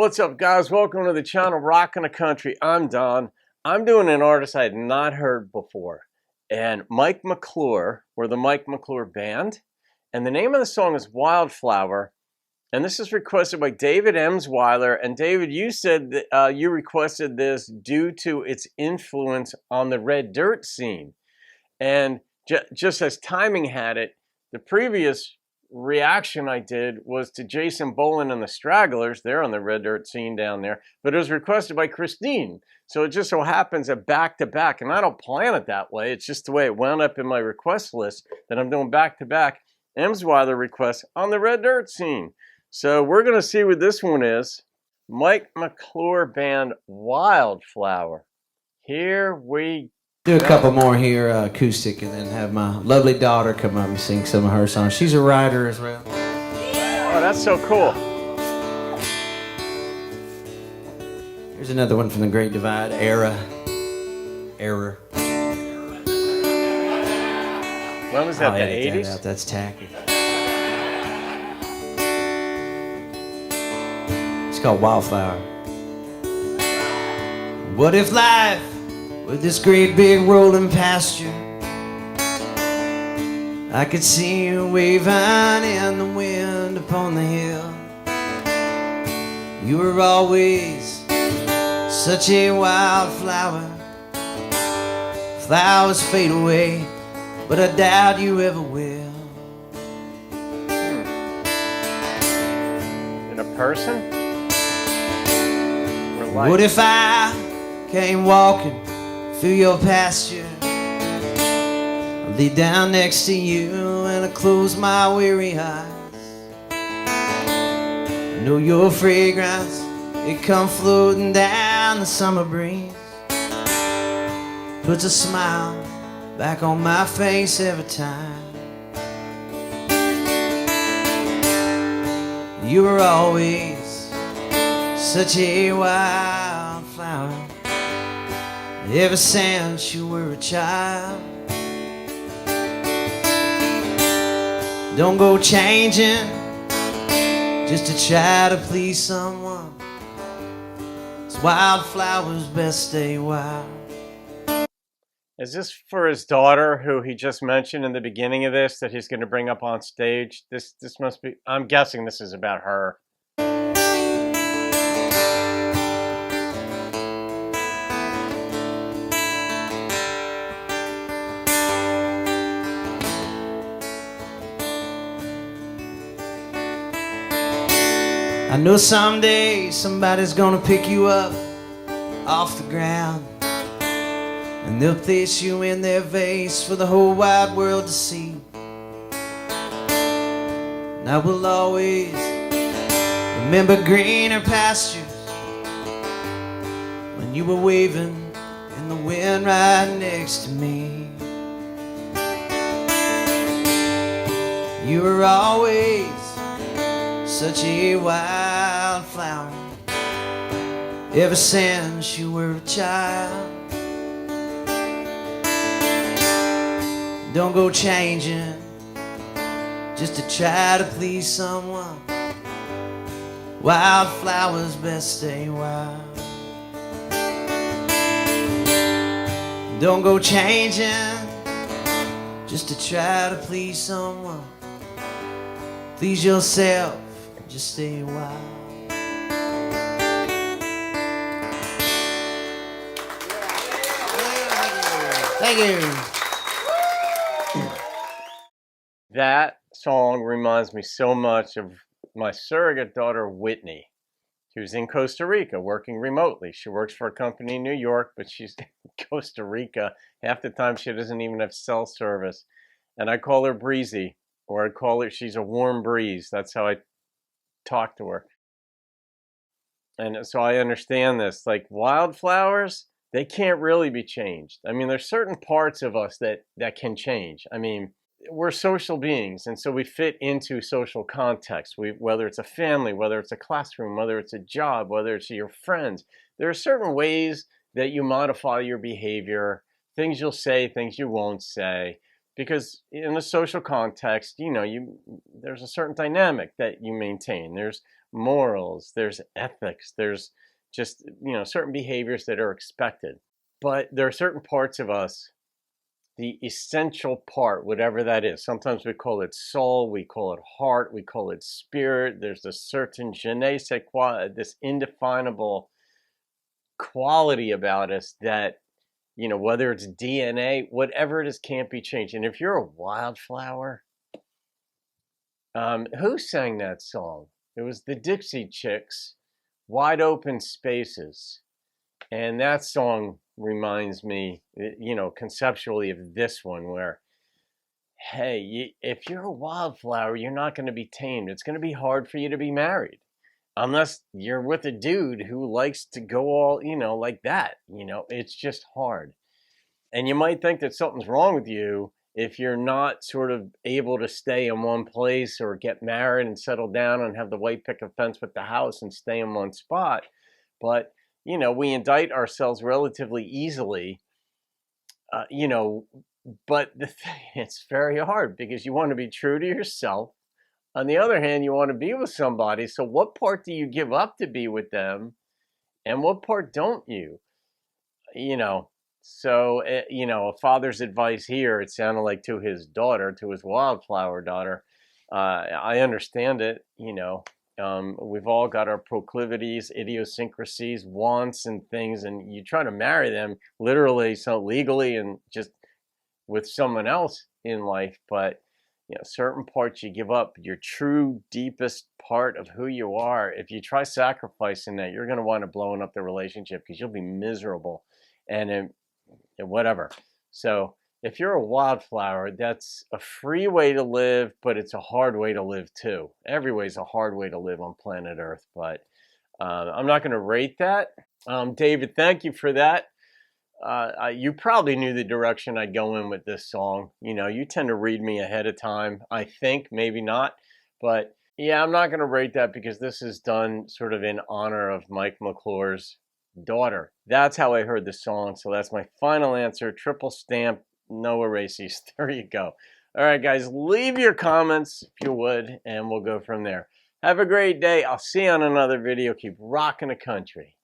What's up, guys? Welcome to the channel Rockin' the Country. I'm Don. I'm doing an artist I had not heard before. And Mike McClure, or the Mike McClure Band. And the name of the song is Wildflower. And this is requested by David Emsweiler. And David, you said that you requested this due to its influence on the red dirt scene. And just as timing had it, the previous reaction I did was to Jason Boland and the Stragglers. They're on the red dirt scene down there, but it was requested by Christine. So it just so happens that back to back, and I don't plan it that way. It's just the way it wound up in my request list that I'm doing back to back Emsweiler requests on the red dirt scene. So we're going to see what this one is. Mike McClure Band, Wildflower. Here we go. Do a couple more here, acoustic, and then have my lovely daughter come up and sing some of her songs. She's a writer as well. Oh, that's so cool. Here's another one from the Great Divide era. Error. When was that, the 80s? That out. That's tacky. It's called Wildflower. What if life with this great big rolling pasture, I could see you waving in the wind upon the hill. You were always such a wildflower. Flowers fade away, but I doubt you ever will. In a person? Or life? What if I came walking through your pasture? I lay down next to you and I close my weary eyes. I know your fragrance, it come floating down the summer breeze, puts a smile back on my face every time. You were always such a wildflower, ever since you were a child. Don't go changing just to try to please someone. It's wildflowers best stay wild. Is this for his daughter, who he just mentioned in the beginning of this, that he's going to bring up on stage? This must be, I'm guessing this is about her. I know someday somebody's gonna pick you up off the ground, and they'll place you in their vase for the whole wide world to see. And I will always remember greener pastures when you were waving in the wind right next to me. You were always such a wildflower, ever since you were a child. Don't go changing just to try to please someone. Wildflowers best stay wild. Don't go changing just to try to please someone. Please yourself, just stay wild. Thank you. That song reminds me so much of my surrogate daughter, Whitney. She was in Costa Rica working remotely. She works for a company in New York, but she's in Costa Rica. Half the time she doesn't even have cell service. And I call her Breezy, or I call her, she's a warm breeze. That's how I talk to her. And so I understand this. Like, wildflowers, they can't really be changed. I mean, there's certain parts of us that can change. I mean, we're social beings, and so we fit into social context. Whether it's a family, whether it's a classroom, whether it's a job, whether it's your friends, there are certain ways that you modify your behavior, things you'll say, things you won't say, because in a social context, there's a certain dynamic that you maintain. There's morals, there's ethics, there's just, certain behaviors that are expected. But there are certain parts of us, the essential part, whatever that is. Sometimes we call it soul, we call it heart, we call it spirit. There's a certain je ne sais quoi, this indefinable quality about us that, whether it's DNA, whatever it is, can't be changed. And if you're a wildflower, who sang that song? It was the Dixie Chicks, Wide Open Spaces. And that song reminds me, conceptually of this one where, hey, if you're a wildflower, you're not going to be tamed. It's going to be hard for you to be married. Unless you're with a dude who likes to go all, like that. It's just hard. And you might think that something's wrong with you if you're not sort of able to stay in one place or get married and settle down and have the white picket fence with the house and stay in one spot. But, we indict ourselves relatively easily, but it's very hard because you want to be true to yourself. On the other hand, you want to be with somebody. So what part do you give up to be with them? And what part don't you? So, a father's advice here, it sounded like to his daughter, to his wildflower daughter. I understand it, we've all got our proclivities, idiosyncrasies, wants and things, and you try to marry them literally, so legally and just with someone else in life. But certain parts you give up, your true deepest part of who you are. If you try sacrificing that, you're going to wind up blowing up the relationship because you'll be miserable and whatever. So if you're a wildflower, that's a free way to live, but it's a hard way to live too. Every way is a hard way to live on planet Earth, but I'm not going to rate that. David, thank you for that. You probably knew the direction I'd go in with this song. You tend to read me ahead of time. I think, maybe not. But yeah, I'm not going to rate that because this is done sort of in honor of Mike McClure's daughter. That's how I heard the song. So that's my final answer. Triple stamp, no erases. There you go. All right, guys, leave your comments if you would, and we'll go from there. Have a great day. I'll see you on another video. Keep rocking the country.